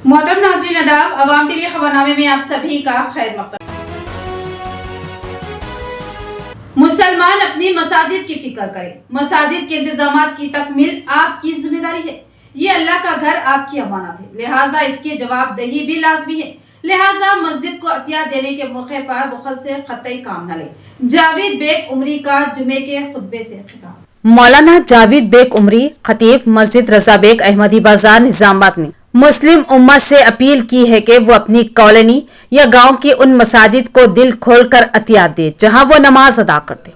मोहतरम नाज़रीन आदाब, अवाम टीवी खबरनामे में आप सभी का खैर मक़दम। मुसलमान अपनी मसाजिद की फिक्र करें। मसाजिद के इंतजामात की तकमील आपकी जिम्मेदारी है। ये अल्लाह का घर आपकी अमानत है, लिहाजा इसकी जवाबदेही भी लाजमी है। लिहाजा मस्जिद को अतिया देने के मौके पर बुखल से कतई काम न ले। जावेद बेग उमरी का जुमे के खुतबे से खिताब। मौलाना जावेद बेग उमरी खतीब मस्जिद रजा बेग अहमदी बाजार निजामाबाद ने मुस्लिम उम्मत से अपील की है कि वो अपनी कॉलोनी या गांव की उन मसाजिद को दिल खोलकर अतियात दे जहां वो नमाज अदा करते।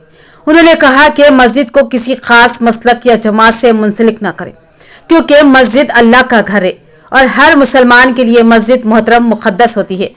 उन्होंने कहा कि मस्जिद को किसी खास मसलक या जमात से मुंसलिक न करें, क्योंकि मस्जिद अल्लाह का घर है और हर मुसलमान के लिए मस्जिद मोहतरम मुक़द्दस होती है।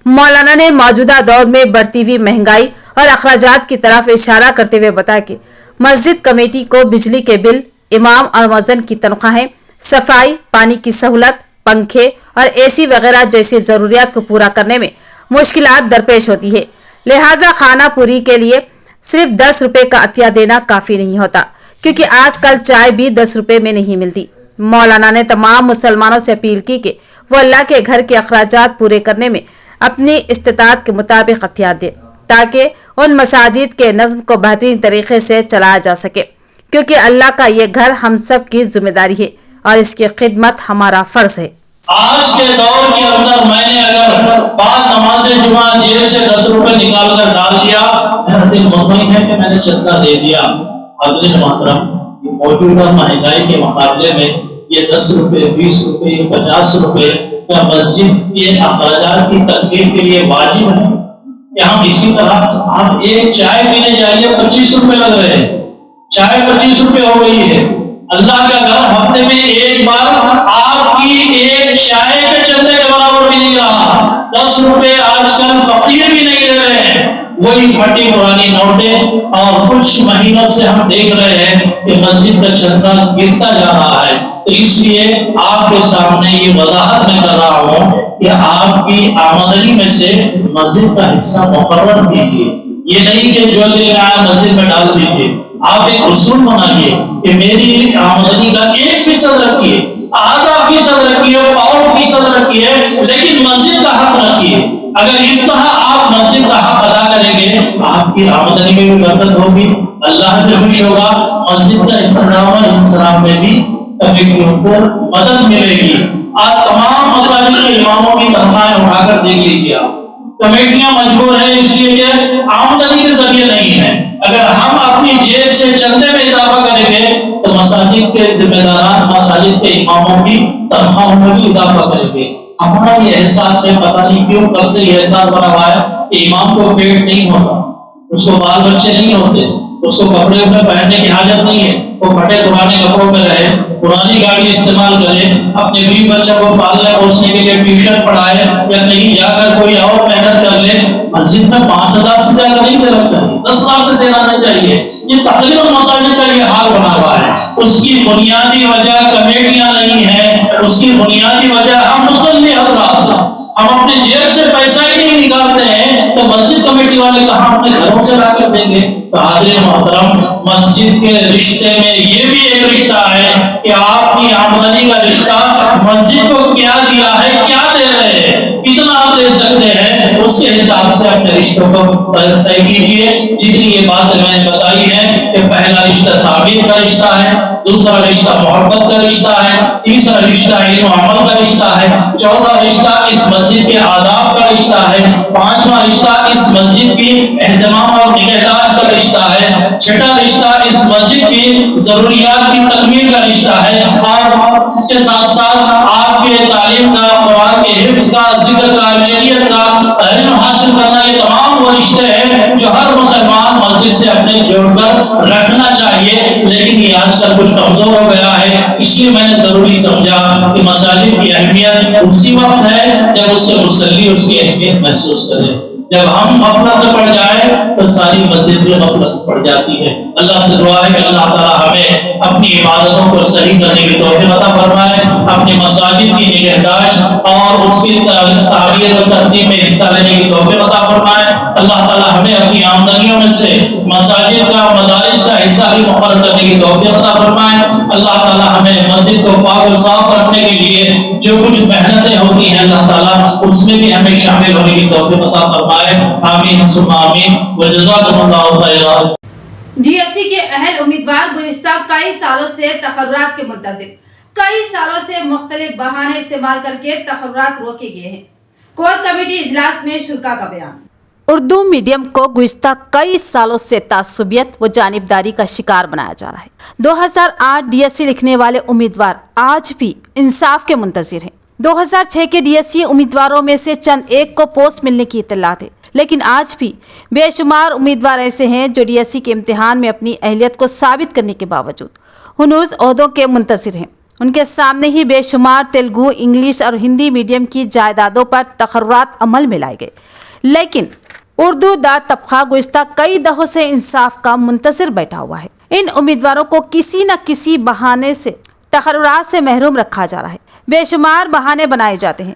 मौलाना ने मौजूदा दौर में बढ़ती हुई महंगाई और अखराजात की तरफ इशारा करते हुए बताया कि मस्जिद कमेटी को बिजली के बिल, इमाम और मुअज्जिन की तनख्वाहें, सफाई, पानी की सहूलत, पंखे और एसी वगैरह जैसी ज़रूरियात को पूरा करने में मुश्किलात दरपेश होती है। लिहाजा खाना पूरी के लिए सिर्फ 10 रुपए का अतिया देना काफ़ी नहीं होता, क्योंकि आजकल चाय भी 10 रुपए में नहीं मिलती। मौलाना ने तमाम मुसलमानों से अपील की कि वो अल्लाह के घर के अखराजात पूरे करने में अपनी इस्तिताअत के मुताबिक अतिया दे, ताकि उन मसाजिद के नज़्म को बेहतरीन तरीके से चलाया जा सके, क्योंकि अल्लाह का ये घर हम सब की जिम्मेदारी है और इसकी खिदमत हमारा फर्ज है। आज के दौर के अंदर मैंने अगर 5 नमाज़े जुमा जेब से 10 रुपए निकाल कर डाल दिया, मेरा दिल मुतमईन है कि मैंने सदका दे दिया। हाज़रीन मोहतरम, ये मौजूदा महंगाई के मुकाबले में ये 10 रुपए, 20 रुपए, 50 रुपए क्या मस्जिद के अखराजात की तकमील के लिए वाजिब है? कि हम इसी तरह आप एक चाय पीने जाइए 25 रुपए लग रहे हैं, चाय 25 रुपए हो गई है। अल्लाह का घर हफ्ते में एक बार आपकी एक चाय के चंदे के बराबर भी नहीं रहा। 10 रुपए आजकल फकीर भी नहीं दे रहे हैं, वही फटी पुरानी नोटें। और कुछ महीनों से हम देख रहे हैं कि मस्जिद का चंदा गिरता जा रहा है। तो इसलिए आपके सामने ये वजाहत मैं कर रहा हूँ कि आपकी आमदनी में से मस्जिद का हिस्सा मुकर्रर कीजिए। ये नहीं कि जो ले आया मस्जिद में डाल दीजिए। आप एक उसूल बनाइए कि मेरी आमदनी का 1% रखिए, आधा फीसद रखिए, 1/4% रखिए, लेकिन मस्जिद का हक रखिए। अगर इस तरह आप मस्जिद का हक अदा करेंगे, आपकी आमदनी में भी बरकत होगी, अल्लाह से खुश होगा, मस्जिद का इंतजाम में भी कमेटियों को मदद मिलेगी। आज तमाम मसाजिद के इमामों की तनख्वाहें उठाकर देख लीजिए आप। कमेटियां मजबूर है इसलिए कि आमदनी के जरिए नहीं है। अगर हम अपनी जेब से चंदे में इजाफा करेंगे तो मसाजिद के जिम्मेदारान, मसाजिद के इमामों की तनख्वाहों में भी इजाफा करेंगे। हमारा ये एहसास है, पता नहीं क्यों कब से ये एहसास बना हुआ है कि इमाम को पेट नहीं होता, उसको बाल बच्चे नहीं होते, उसको कपड़े में पहनने की हाजत नहीं है, वो फटे पुराने कपड़ों में रहे, पुरानी गाड़ी इस्तेमाल करे, अपने बीवी बच्चों को पालने पोसने के लिए ट्यूशन पढ़ाए या कहीं जाकर कोई और मेहनत कर ले। मस्जिद में 5,000 से ज्यादा नहीं देना चाहिए, 10 लाख से देना नहीं चाहिए। ये तकरीबन मसाजिद का ये हाल बना हुआ है। उसकी बुनियादी वजह कमेटियां नहीं है, उसकी बुनियादी वजह हम मुसल्ली हज़रात हैं। हम अपने जेब से पैसा ही नहीं निकालते हैं तो मस्जिद कमेटी वाले कहाँ अपने घरों से लाकर देंगे? तो हाज़िर मोहतरम, मस्जिद के रिश्ते में ये भी एक रिश्ता है कि आपकी आमदनी का रिश्ता मस्जिद को क्या दिया है, क्या दे रहे हैं, कितना आप दे सकते हैं, उसके हिसाब से अपने रिश्तों को तय कीजिए। जितनी ये बात मैंने बताई है कि पहला रिश्ता ताबीर का रिश्ता है, दूसरा रिश्ता मोहब्बत का रिश्ता है, तीसरा रिश्ता इल्म अमल का रिश्ता है, चौथा रिश्ता इस मस्जिद के आदाब का रिश्ता है, पांचवा रिश्ता इस मस्जिद की एहतमाम और निगहदारी का रिश्ता है, छठा रिश्ता इस मस्जिद की जरूरियात की तकमील का रिश्ता है। और इसके साथ साथ आपके तालीम का, कुरान के हिफ्ज़ का, जिक्र का, शरीयत का इल्म हासिल करना, ये तमाम वो रिश्ते हैं जो हर मुसलमान मस्जिद से अपने जोड़कर रखना चाहिए। लेकिन ये आजकल कुछ कमजोर हो गया है, इसलिए मैंने जरूरी समझा कि मसाजिद की अहमियत उसी वक्त है जब उसके मुसल्ली उसकी अहमियत महसूस करें। जब हम गफलत में पड़ जाए तो सारी मस्जिद में गफलत पड़ जाती है। اللہ سے دعا ہے کہ اللہ تعالیٰ ہمیں اپنی عبادتوں کو صحیح کرنے کی توفیق عطا فرمائے، اپنی مساجد کی نگہداشت اور اس کی تعمیر و ترتیب میں حصہ لینے کی توفیق عطا فرمائے۔ اللہ تعالیٰ ہمیں اپنی آمدنیوں میں سے مساجد کا مدارس کا حصہ بھی مقرر کرنے کی توفیق عطا فرمائے۔ اللہ تعالیٰ ہمیں مسجد کو پاک و صاف رکھنے کے لیے جو کچھ محنتیں ہوتی ہیں اللہ تعالیٰ اس میں بھی ہمیں شامل ہونے کی توفیق عطا فرمائے۔ آمین ثم آمین وجزاکم اللہ خیرا۔ ڈی ایس سی کے اہل امیدوار گزشتہ کئی سالوں سے تقررات کے منتظر، کئی سالوں سے مختلف بہانے استعمال کر کے تقررات روکے گئے ہیں۔ کور کمیٹی اجلاس میں شرکا کا بیان۔ اردو میڈیم کو گزشتہ کئی سالوں سے تعصبیت و جانبداری کا شکار بنایا جا رہا ہے۔ 2008 ڈی ایس سی لکھنے والے امیدوار آج بھی انصاف کے منتظر ہیں۔ 2006 کے ڈی ایس سی امیدواروں میں سے چند ایک کو پوسٹ ملنے کی اطلاعات ہے، لیکن آج بھی بے شمار امیدوار ایسے ہیں جو ڈی ایس سی کے امتحان میں اپنی اہلیت کو ثابت کرنے کے باوجود ہنوز عہدوں کے منتظر ہیں۔ ان کے سامنے ہی بے شمار تیلگو، انگلش اور ہندی میڈیم کی جائیدادوں پر تقررات عمل میں لائے گئے، لیکن اردو دار طبقہ گزشتہ کئی دہوں سے انصاف کا منتظر بیٹھا ہوا ہے۔ ان امیدواروں کو کسی نہ کسی بہانے سے تقررات سے محروم رکھا جا رہا ہے۔ بے شمار بہانے بنائے جاتے ہیں،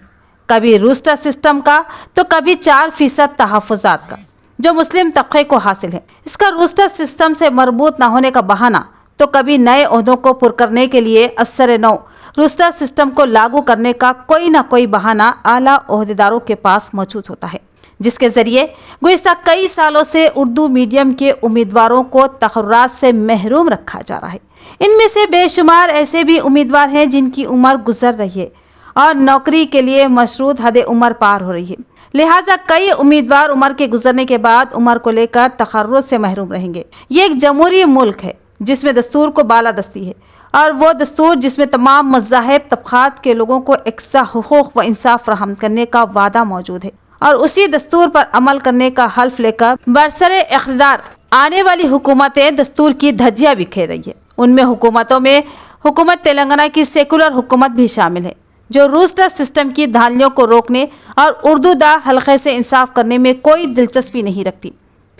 کبھی روسٹر سسٹم کا تو کبھی 4% تحفظات کا جو مسلم طبقے کو حاصل ہے۔ اس کا روسٹر سسٹم سے مربوط نہ ہونے کا بہانہ، تو کبھی نئے عہدوں کو پر کرنے کے لیے اثر نو روسٹر سسٹم کو لاگو کرنے کا کوئی نہ کوئی بہانہ اعلیٰ عہدیداروں کے پاس موجود ہوتا ہے، جس کے ذریعے گزشتہ کئی سالوں سے اردو میڈیم کے امیدواروں کو تقررات سے محروم رکھا جا رہا ہے۔ ان میں سے بے شمار ایسے بھی امیدوار ہیں جن کی عمر گزر رہی ہے اور نوکری کے لیے مشروط حد عمر پار ہو رہی ہے، لہٰذا کئی امیدوار عمر کے گزرنے کے بعد عمر کو لے کر تقرر سے محروم رہیں گے۔ یہ ایک جمہوری ملک ہے جس میں دستور کو بالادستی ہے، اور وہ دستور جس میں تمام مذاہب طبقات کے لوگوں کو یکساں حقوق و انصاف فراہم کرنے کا وعدہ موجود ہے، اور اسی دستور پر عمل کرنے کا حلف لے کر برسر اقتدار آنے والی حکومتیں دستور کی دھجیاں بکھیر رہی ہے۔ ان میں حکومتوں میں حکومت تلنگانہ کی سیکولر حکومت بھی شامل ہے، جو روسٹر سسٹم کی دھاندلیوں کو روکنے اور اردو دا حلقے سے انصاف کرنے میں کوئی دلچسپی نہیں رکھتی۔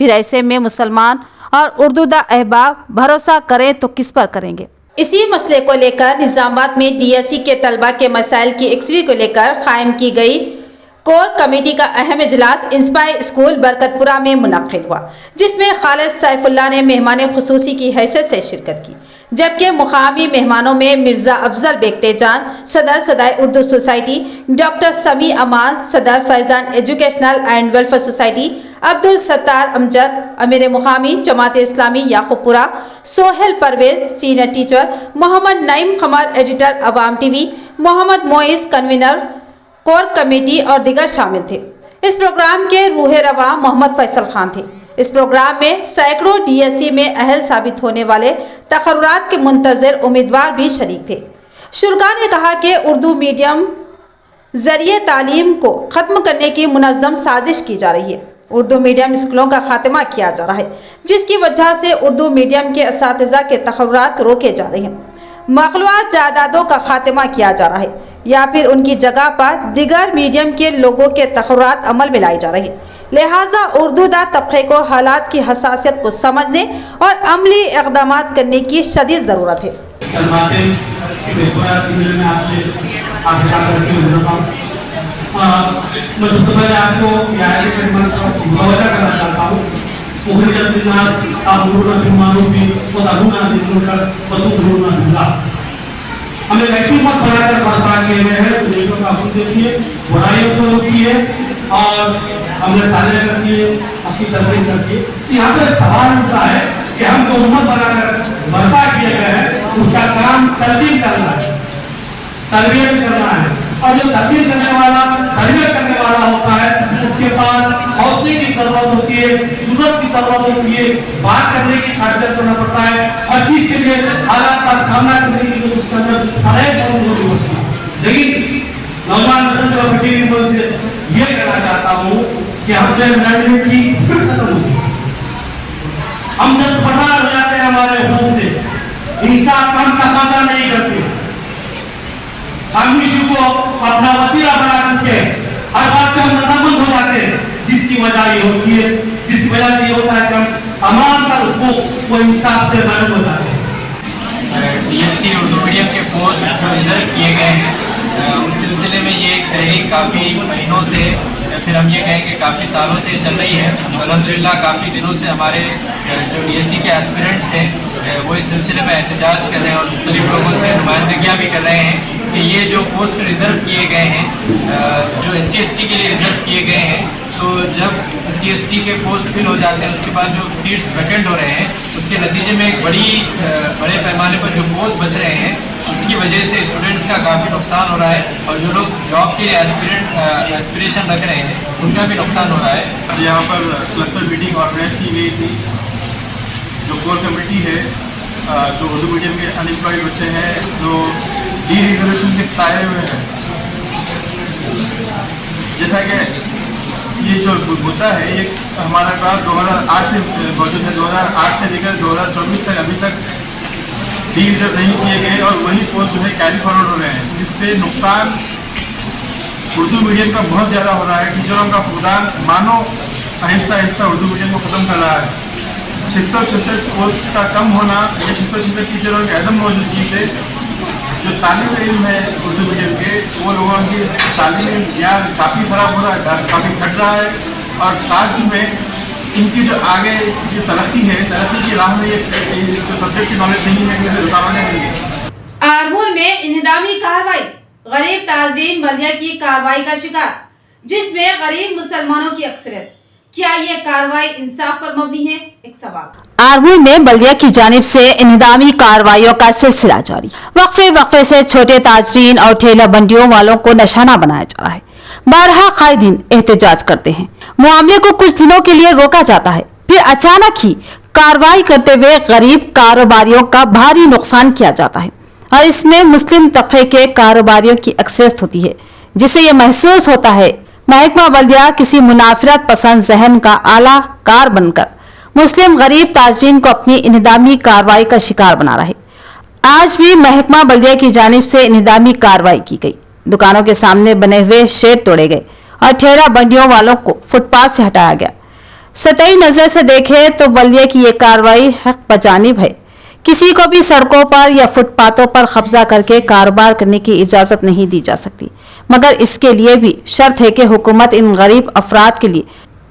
پھر ایسے میں مسلمان اور اردو دا احباب بھروسہ کریں تو کس پر کریں گے؟ اسی مسئلے کو لے کر نظام آباد میں ڈی ایس سی کے طلبہ کے مسائل کی یکسوئی کو لے کر قائم کی گئی کور کمیٹی کا اہم اجلاس انسپائر اسکول برکت پورہ میں منعقد ہوا، جس میں خالد سیف اللہ نے مہمان خصوصی کی حیثیت سے شرکت کی، جبکہ مقامی مہمانوں میں مرزا افضل بیگ تیجان، صدر صدائے اردو سوسائٹی، ڈاکٹر سمیع امان، صدر Faizan educational and welfare society, Abdussattar Amjad, امیر مقامی Jamaat Islami Yaqoob Pura, Sohail Parvez senior teacher, Muhammad Naeem Qamar editor Awam T V, Muhammad Moiz convener core committee اور دیگر شامل تھے۔ اس پروگرام کے روح رواں محمد فیصل خان تھے۔ اس پروگرام میں سینکڑوں ڈی ایس سی میں اہل ثابت ہونے والے تقررات کے منتظر امیدوار بھی شریک تھے۔ شرکا نے کہا کہ اردو میڈیم ذریعہ تعلیم کو ختم کرنے کی منظم سازش کی جا رہی ہے۔ اردو میڈیم اسکولوں کا خاتمہ کیا جا رہا ہے، جس کی وجہ سے اردو میڈیم کے اساتذہ کے تقررات روکے جا رہے ہیں، مخلوعات جائیدادوں کا خاتمہ کیا جا رہا ہے، یا پھر ان کی جگہ پر دیگر میڈیم کے لوگوں کے تقررات عمل میں لائے جا رہے ہیں۔ لہٰذا اردو دا طبقے کو حالات کی حساسیت کو سمجھنے اور عملی اقدامات کرنے کی شدید ضرورت ہے۔ میں سب سے پہلے آپ کو یہ آیت کریمہ کا مواضع کرنا چاہتا ہوں۔ اخرجت للناس تأمرون بالمعروف وتنهون عن المنکر وتؤمنون باللہ۔ ہمیں ایسی بات بنا کر برپا کیے گئے ہیں تو نیکیوں کا حکم سے کیے، برائیوں سے روکیے اور ہم نے صالح کر دیے، اپنی تربیت کر دیے۔ یہاں پہ سوال اٹھتا ہے کہ ہم جو امت بنا کر برپا کیے گئے ہیں اس کا کام تربیت کرنا ہے، تربیت کرنا ہے، اور جو تربیت کرنے والا ہوتا ہے اس کے پاس حوصلے کی ضرورت ہوتی ہے، جرأت کی ضرورت ہوتی ہے، بات کرنے کی خاطر کرنا پڑتا ہے، ہر چیز کے لیے حالات کا سامنا کرنے کی جو اس کے اندر صلاحیت موجود ہوتی ہے۔ لیکن نوجوان نسل کو بٹی ہوئی سے یہ کہنا چاہتا ہوں کہ ہم نے لڑنے کی اسپرٹ ختم ہوتی ہے، ہم جس پٹھار ہو جاتے ہیں ہمارے حقوق سے، انصاف کا ہم تقاضا نہیں کرتے، خاموشی کو اپنا وطیرہ بنا چکے ہیں، ہر بات پہ ہم رضامند ہو جاتے ہیں، جس کی وجہ یہ ہوتی ہے، جس کی وجہ سے یہ ہوتا ہے کہ अमान का हुकूक वो इंसाफ से बरत बताते हैं। DSC उर्दू मीडियम के पोस्ट जो रिजर्व किए गए हैं उस सिलसिले में ये एक तहरीक काफ़ी महीनों से या फिर हम ये कहें कि काफ़ी सालों से चल रही है। अल्हम्दुलिल्लाह काफ़ी दिनों से हमारे जो DSC के एस्पिरेंट्स हैं वो इस सिलसिले में एहतजाज कर रहे हैं और मुख्तलिफ लोगों से नुमाइंदगियाँ भी कर रहे हैं कि ये जो पोस्ट रिज़र्व किए गए हैं जो SC/ST के लिए रिज़र्व किए गए हैं, तो जब SC/ST के पोस्ट फिल हो जाते हैं उसके बाद जो सीट्स वैकेंट हो रहे हैं उसके नतीजे में एक बड़े पैमाने पर जो पोस्ट बच रहे हैं उसकी वजह से स्टूडेंट्स का काफ़ी नुकसान हो रहा है और जो लोग जॉब के लिए एस्पिरेशन रख रहे हैं उनका भी नुकसान हो रहा है। यहाँ पर क्लस्टर मीटिंग ऑर्गेनाइज की गई थी। जो कोर कमेटी है जो उर्दू मीडियम के अनएम्प्लॉयड बच्चे हैं जो डी रिजर्वेशन के दायरे में हैं, जैसा कि ये जो मुद्दा है ये हमारा पास 2008 से मौजूद है। 2008 से लेकर 2024 तक अभी तक डी रिजर्व नहीं किए गए और वही पोस्ट जो है कैरी फॉरवर्ड हो रहे हैं, जिससे नुकसान उर्दू मीडियम का बहुत ज़्यादा हो रहा है। टीचरों का फुकदान मानो आहिस्ता आहिस्ता उर्दू मीडियम को ख़त्म कर रहा है। 666 पोस्ट का कम होना या 666 टीचरों की अदम मौजूदगी से जो तालिब इल्म है उर्दू मीडियम के वो लोगों की तालीम ज्ञान काफ़ी ख़राब हो रहा है, काफ़ी घट रहा है और साथ ही में इनकी जो आगे जो तरक्की है तरक्की की राह में ये जो सब्जेक्ट की नॉलेज नहीं है मुझे रुकावटें देंगे। आरमूर में इंहदामी कार्रवाई, गरीब ताजरीन बल्दिया की कार्रवाई का शिकार, जिसमें गरीब मुसलमानों की अक्सरियत। क्या ये कार्रवाई इंसाफ पर मबनी है? एक सवाल। आरमूर में बल्दिया की जानिब से इंहदामी कार्रवाइयों का सिलसिला जारी। वक्फे से छोटे ताजरीन और ठेला बंडियों वालों को निशाना बनाया जा रहा है। बारहा कायदीन एहतजाज करते हैं, मामले को कुछ दिनों के लिए रोका जाता है, फिर अचानक ही कार्रवाई करते हुए गरीब कारोबारियों का भारी नुकसान किया जाता है और इसमें मुस्लिम तबके के कारोबारियों की अक्सरियत होती है, जिससे यह महसूस होता है महकमा बल्दिया किसी मुनाफरत पसंद जहन का आला कार बनकर मुस्लिम गरीब ताजरीन को अपनी इंहदामी कार्रवाई का शिकार बना रहा है। आज भी महकमा बल्दिया की जानिब से इंहदामी कार्रवाई की गई। दुकानों के सामने बने हुए शेड तोड़े गए और ठेला बंडियों वालों को फुटपाथ से हटाया गया। सतही नजर से देखे तो बल्दिया की ये कार्रवाई हक बजानिब है। किसी को भी सड़कों पर या फुटपाथों पर कब्जा करके कारोबार करने की इजाजत नहीं दी जा सकती, मगर इसके लिए भी शर्त है कि हुकूमत इन गरीब अफराद के लिए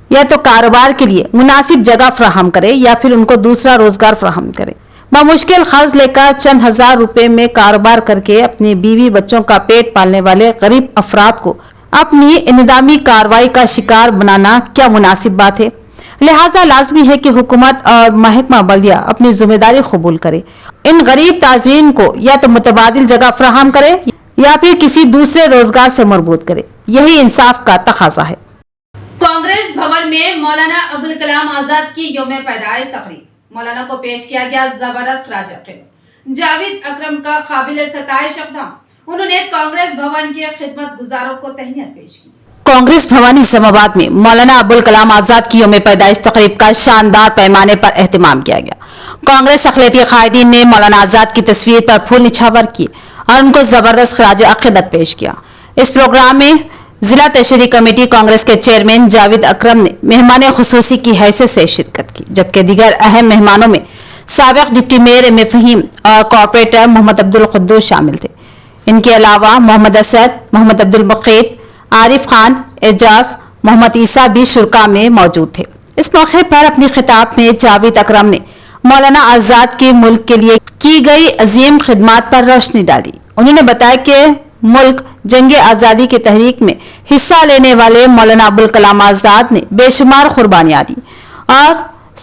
या तो कारोबार के लिए मुनासिब जगह फराहम करे या फिर उनको दूसरा रोजगार फराहम करे। बामुश्किल खर्च लेकर चंद हजार रुपए में कारोबार करके अपनी बीवी बच्चों का पेट पालने वाले गरीब अफराद को अपनी इंहदामी कार्रवाई का शिकार बनाना क्या मुनासिब बात है? लिहाजा लाजमी है कि हुकूमत और महकमा बल्दिया अपनी जिम्मेदारी कबूल करे, इन गरीब ताजरीन को या तो मुतबादिल जगह फराहम करे या फिर किसी दूसरे रोजगार से मरबूत करे। यही इंसाफ का तकाजा है। कांग्रेस भवन में मौलाना अबुल कलाम आजाद की यौम पैदाइश तकरीब, मौलाना को पेश किया गया जबरदस्त राजकीय। जावेद अकरम का काबिल सताइश इक़दाम, उन्होंने कांग्रेस भवन के खिदमत गुजारों को तहनीत पेश की। कांग्रेस भवन इस्लामाबाद में मौलाना अबुल कलाम आजाद की यौम पैदाइश तकरीब का शानदार पैमाने पर एहतमाम किया गया। कांग्रेस अक़लियती कायदीन ने मौलाना आजाद की तस्वीर पर फूल निछावर किए और उनको जबरदस्त खराज अक़ीदत पेश किया। इस प्रोग्राम में जिला तशरीह कमेटी कांग्रेस के चेयरमैन जावेद अकरम ने मेहमान खुसूसी की हैसियत से शिरकत की, जबकि दीगर अहम मेहमानों में साबिक़ डिप्टी मेयर एम फहीम और कॉर्पोरेटर मोहम्मद अब्दुल कुद्दूस शामिल थे। इनके अलावा मोहम्मद असद, मोहम्मद अब्दुल मुक़ीत, आरिफ खान, एजाज, मोहम्मद ईसा भी शुरा में मौजूद थे। इस मौके पर अपनी खिताब में जावेद अकरम ने मौलाना आजाद के मुल्क के लिए की गई अजीम खिदमात पर रोशनी डाली। उन्होंने बताया कि मुल्क जंग आज़ादी की तहरीक में हिस्सा लेने वाले मौलाना अबुल कलाम आजाद ने बेशुमार कुर्बानियां दी और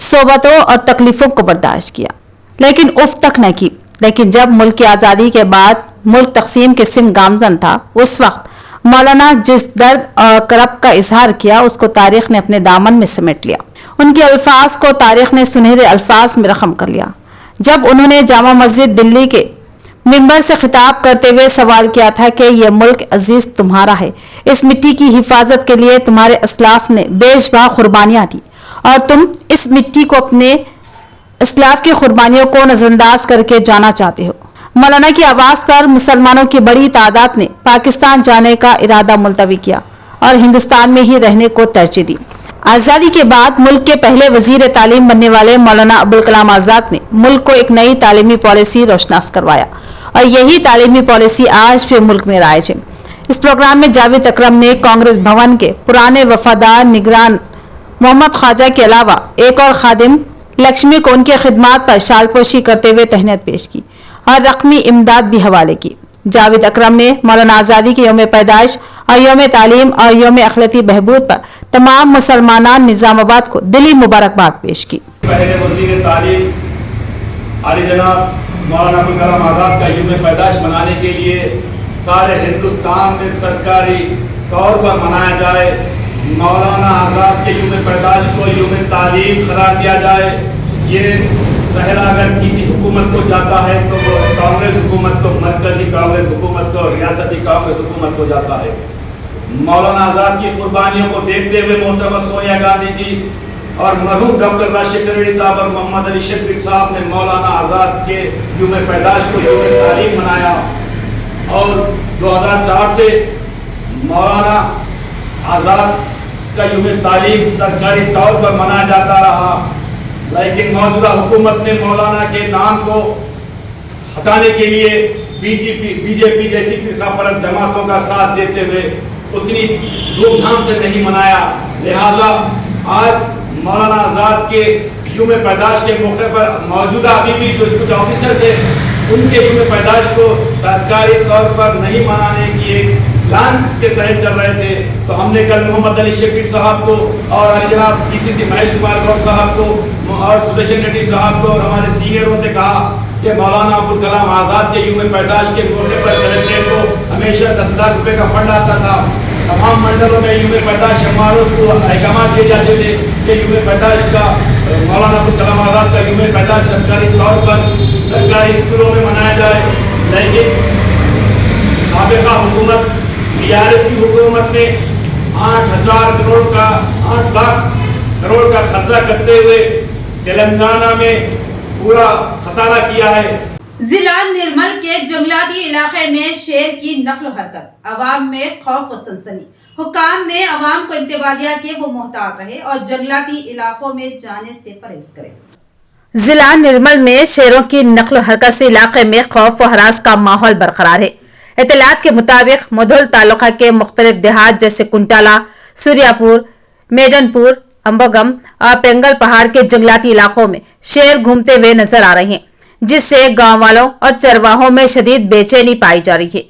सोबतों और तकलीफों को बर्दाश्त किया, लेकिन उफ तक न की। लेकिन जब मुल्क की आज़ादी के बाद मुल्क तकसीम के सिम गामजन था, उस वक्त मौलाना जिस दर्द और करब का इजहार किया उसको तारीख ने अपने दामन में समेट लिया। उनके अल्फाज को तारीख ने सुनहरे अल्फाज में रकम कर लिया। जब उन्होंने जामा मस्जिद दिल्ली के मिंबर से खिताब करते हुए सवाल किया था कि यह मुल्क अजीज तुम्हारा है, इस मिट्टी की हिफाजत के लिए तुम्हारे असलाफ ने बेशबा कुर्बानियां दी और तुम इस मिट्टी को अपने असलाफ की कुर्बानियों को नजरअंदाज करके जाना चाहते हो। मौलाना की आवाज पर मुसलमानों की बड़ी तादाद ने पाकिस्तान जाने का इरादा मुलतवी किया और हिंदुस्तान में ही रहने को तरजीह दी। आज़ादी के बाद मुल्क के पहले वजीर तालीम बनने वाले मौलाना अबुल कलाम आज़ाद ने मुल्क को एक नई तालीमी पॉलिसी रोशनास करवाया और यही तालीमी पॉलिसी आज भी मुल्क में राइज है। इस प्रोग्राम में जावेद अकरम ने कांग्रेस भवन के पुराने वफादार निगरान मोहम्मद ख्वाजा के अलावा एक और खादिम लक्ष्मी को उनके खिदमात पर शालपोशी करते हुए तहनीत पेश की और रकमी इमदाद भी हवाले की। जावेद अकरम ने मौलाना आज़ादी के यौम पैदाइश और यौम तालीम और यौम अखलाती बहबूद पर तमाम मुसलमान निज़ामाबाद को दिली मुबारकबाद पेश की। पहले वज़ीर तालीम आली जनाब मौलाना अबुल कलाम आज़ाद का यौम पैदाइश मनाने के लिए सारे हिंदुस्तान में सरकारी तौर पर मनाया जाए। मौलाना आज़ाद के यौम पैदाइश को यौम तालीम करार दिया जाए। ये सहरा अगर किसी हुकूमत को जाता है तो वो कांग्रेस हुकूमत को, मरकजी कांग्रेस हुकूमत को, रियासती कांग्रेस हुकूमत को जाता है। मौलाना आज़ाद की कुर्बानियों को देखते हुए मोहतरमा सोनिया गांधी जी और मरहूम डॉक्टर राशिद रेड्डी साहब और मोहम्मद अली शब्बीर साहब ने मौलाना आज़ाद के यौम पैदाइश को यौम तालीम मनाया और 2004 से मौलाना आज़ाद का यौम तालीम सरकारी तौर पर मनाया जाता रहा। लेकिन मौजूदा हुकूमत ने मौलाना के नाम को हटाने के लिए बीजेपी जैसी फिरका परस्त जमातों का साथ देते हुए उतनी धूमधाम से नहीं मनाया। लिहाजा आज मौलाना आज़ाद के यौम पैदाइश के मौके पर मौजूदा अभी भी जो कुछ ऑफिसर्स हैं उनके यौम पैदाइश को सरकारी तौर पर नहीं मनाने की एक प्लान्स के तहत चल रहे थे। तो हमने कल मोहम्मद अली शब्बीर साहब को और जनाब पीसीसी महेश कुमार गौर साहब को और सुदर्शन रेड्डी साहब को और हमारे सीनियरों से कहा कि मौलाना अबुल कलाम आज़ाद के यौम पैदाइश के मौके पर कलेक्ट्रेट को हमेशा 10 लाख रुपए का फंड आता था। तमाम मंडलों में यौम पैदाइश समारोह को अहकाम दिए जाते थे कि यौम पैदाइश का मौलाना अबुल कलाम आज़ाद का यौम पैदाइश सरकारी तौर पर सरकारी स्कूलों में मनाया जाए। लेकिन साबिका हुकूमत टीआरएस की हुकूमत ने 8,000 करोड़ का 8 लाख करोड़ का खर्चा करते हुए तेलंगाना में पूरा खसारा किया है। जिला निर्मल के जंगलाती इलाके में शेर की नक्ल हरकत, अवाम में खौफ व सनसनी। हुकाम ने अवाम को इंतबाह दिया कि वो मुहतात रहे और जंगलाती इलाकों में जाने से परहेज करें। जिला निर्मल में शेरों की नक्ल हरकत से इलाके में खौफ व हरास का माहौल बरकरार है। इत्तलात के मुताबिक मुधुल तालुका के मुख्तलिफ देहात जैसे कुंटाला, सूर्यापुर, मेडनपुर, अंबगम और पेंगल पहाड़ के जंगलाती इलाकों में शेर घूमते हुए नजर आ रहे हैं, जिससे गांव वालों और चरवाहों में शदीद बेचैनी पाई जा रही है।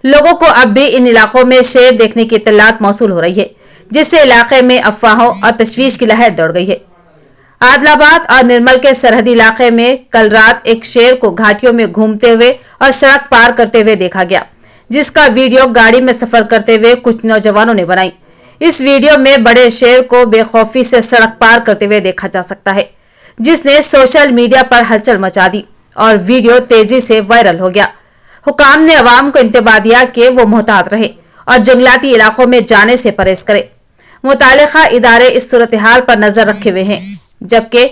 लोगों को अब भी इन इलाकों में शेर देखने की इत्तलात मौसूल हो रही है, जिससे इलाके में अफवाहों और तशवीश की लहर दौड़ गई है। आदिलाबाद और निर्मल के सरहदी इलाके में कल रात एक शेर को घाटियों में घूमते हुए और सड़क पार करते हुए देखा गया, जिसका वीडियो गाड़ी में सफर करते हुए कुछ नौजवानों ने बनाई। इस वीडियो में बड़े शेर को बेखौफी से सड़क पार करते हुए देखा जा सकता है, जिसने सोशल मीडिया पर हलचल मचा दी और वीडियो तेजी से वायरल हो गया। हुकाम ने अवाम को इंतबाह दिया कि वो मुहतात रहे और जंगलाती इलाकों में जाने से परहेज करे। मुतालिका इदारे इस सूरत हाल पर नजर रखे हुए हैं, जबकि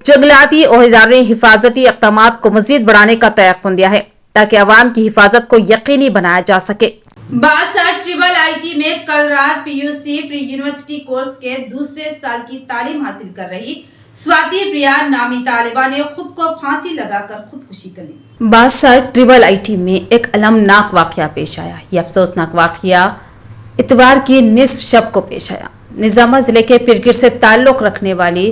जंगलाती ओहदेदारों ने हिफाजती इक़दाम को मजीद बढ़ाने का तयक़ुन दिया है ताकि अवाम की हिफाजत को यकीनी बनाया जा सके। 62 IIT में कल रात पीयूसी प्री यूनिवर्सिटी कोर्स के दूसरे साल की तालीम हासिल कर रही स्वाति प्रिया नामी तालिबा ने खुद को फांसी लगाकर खुदकुशी कर ली। 62 IIT में एक अलमनाक वाकया पेश आया। यह अफसोसनाक वाकया इतवार की निस्फ शब को पेश आया। निजामाबाद जिले के पिरगिर से ताल्लुक रखने वाली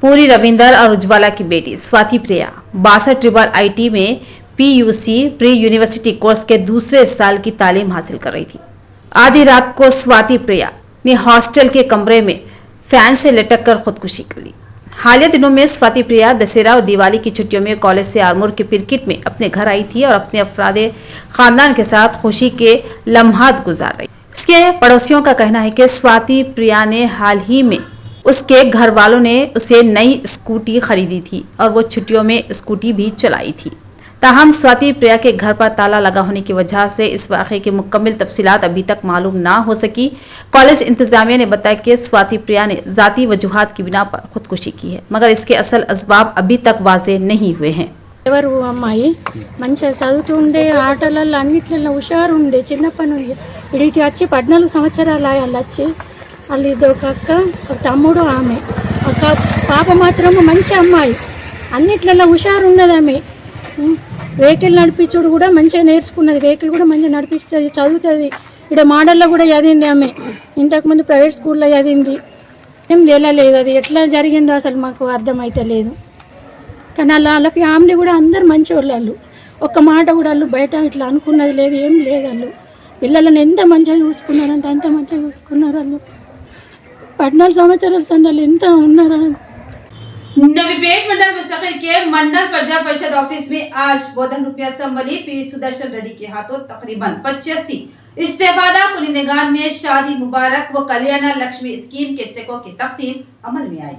पूरी रविंदर और उज्ज्वला की बेटी स्वाति प्रिया 62 IIT में पीयूसी प्री यूनिवर्सिटी कोर्स के दूसरे साल की तालीम हासिल कर रही थी। आधी रात को स्वाति प्रिया ने हॉस्टल के कमरे में फैन से लटक कर खुदकुशी कर ली। हालिया दिनों में स्वाति प्रिया दशहरा और दिवाली की छुट्टियों में कॉलेज से आरमूर के पिरकिट में अपने घर आई थी और अपने अफरादे खानदान के साथ खुशी के लम्हात गुजार रही। इसके पड़ोसियों का कहना है कि स्वाति प्रिया ने हाल ही में उसके घर वालों ने उसे नई स्कूटी खरीदी थी और वो छुट्टियों में स्कूटी भी चलाई थी। ताहम स्वाति प्रिया के घर पर ताला लगा होने की वजह से इस वाक़े की मुकम्मल तफसीलात अभी तक मालूम ना हो सकी। कॉलेज इंतजामिया ने बताया कि स्वाति प्रिया ने ज़ाती वजूहात की बिना पर खुदकुशी की है, मगर इसके असल असबाब अभी तक वाज़े नहीं हुए हैं। ఎవరు అమ్మాయి మంచిగా చదువుతుండే ఆటలలో అన్నిట్లలో హుషారు ఉండే చిన్నప్పటి నుంచి ఇడికి వచ్చి 14 సంవత్సరాలు అలా వచ్చి వాళ్ళు ఇద్దరు ఒక అక్క ఒక తమ్ముడు ఆమె ఒక పాప మాత్రము మంచి అమ్మాయి అన్నిట్లలో హుషారు ఉన్నది ఆమె వెహికల్ నడిపించుడు కూడా మంచిగా నేర్చుకున్నది వెహికల్ కూడా మంచిగా నడిపిస్తుంది చదువుతుంది ఇక్కడ మోడల్లో కూడా చదివింది ఆమె ఇంతకుముందు ప్రైవేట్ స్కూల్లో చదివింది ఏం తెలియలేదు అది ఎట్లా జరిగిందో అసలు మాకు అర్థమైతే లేదు కానీ వాళ్ళ ఫ్యామిలీ కూడా అందరు మంచి వాళ్ళు ఒక్క మాట కూడా వాళ్ళు బయట ఇట్లా అనుకున్నది లేదు ఏం లేదు వాళ్ళు పిల్లలను ఎంత మంచిగా చూసుకున్నారంటే అంత మంచిగా చూసుకున్నారు వాళ్ళు 14 సంవత్సరాల సందలు ఎంత ఉన్నారు नवीपेट मंडल मुसखर के मंडल प्रजा परिषद ऑफिस में आज बोधन रुपया संबली पी सुदर्शन रेड्डी के हाथों तकरीबन 85 इस्तेफादा कुनिंदेगान में शादी मुबारक व कल्याण लक्ष्मी स्कीम के चेकों की तकसीम अमल में आई।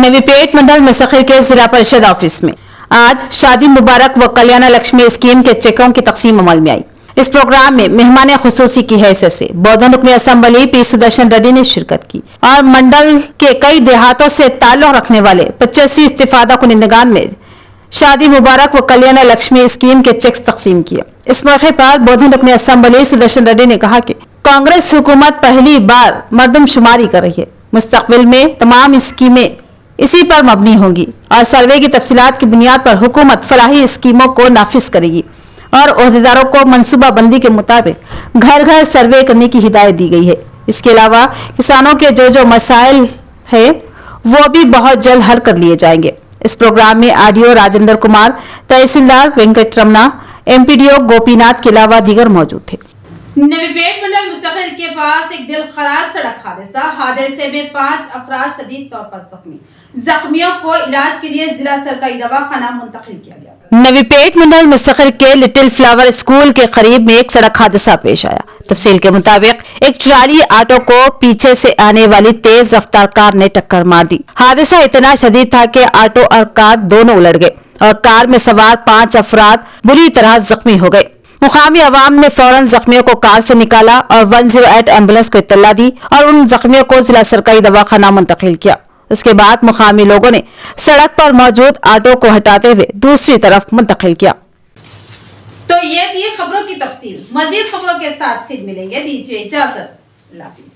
नवीपेट मंडल मुसखर के जिला परिषद ऑफिस में आज शादी मुबारक व कल्याण लक्ष्मी स्कीम के चेकों की तकसीम अमल में आई। इस प्रोग्राम में मेहमान खुसूसी की हैसियत से बौद्धन रुकनी असम्बली पी सुदर्शन रेड्डी ने शिरकत की और मंडल के कई देहातों से ताल्लुक रखने वाले 85 इस्तीफादा कुनिंदगान में शादी मुबारक व कल्याण लक्ष्मी स्कीम के चेक्स तकसीम किए। इस मौके पर बौद्धन रुकनी असम्बली सुदर्शन रेड्डी ने कहा कि कांग्रेस हुकूमत पहली बार मर्दमशुमारी कर रही है, मुस्तकबिल में तमाम स्कीमें इसी पर मबनी होंगी और सर्वे की तफसीलात की बुनियाद पर हुकूमत फलाही स्कीमों को नाफिज करेगी और ओहदेदारों को मनसूबा बंदी के मुताबिक घर घर सर्वे करने की हिदायत दी गई है। इसके अलावा किसानों के जो मसाइल है वो भी बहुत जल्द हल कर लिए जाएंगे। इस प्रोग्राम में आरडीओ राजेंद्र कुमार, तहसीलदार वेंकट रमना, एमपीडीओ गोपीनाथ के अलावा दीगर मौजूद थे। नवीपेट मंडल मुसखर के पास एक दिल खराज सड़क हादसे में 5 अफराद शदीद तौर पर जख्मियों को इलाज के लिए जिला सरकारी दवाखाना मुंतकिल किया गया। नवीपेट मंडल मुसखर के लिटिल फ्लावर स्कूल के करीब में एक सड़क हादसा पेश आया। तफसील के मुताबिक एक ट्राली ऑटो को पीछे से आने वाली तेज रफ्तार कार ने टक्कर मार दी। हादसा इतना शदीद था कि ऑटो और कार दोनों उलट गए और कार में सवार 5 अफराद बुरी तरह जख्मी हो गए। मुकामी अवाम ने फौरन जख्मियों को कार से निकाला और 108 एम्बुलेंस को इत्तला दी और उन जख्मियों को जिला सरकारी दवाखाना मुंतकिल किया। उसके बाद मुकामी लोगों ने सड़क पर मौजूद ऑटो को हटाते हुए दूसरी तरफ मुंतकिल किया। तो ये थी खबरों की तफसील। मजीद खबरों के साथ फिर मिलेंगे। दीजिए इजाजत। अल्लाह हाफिज।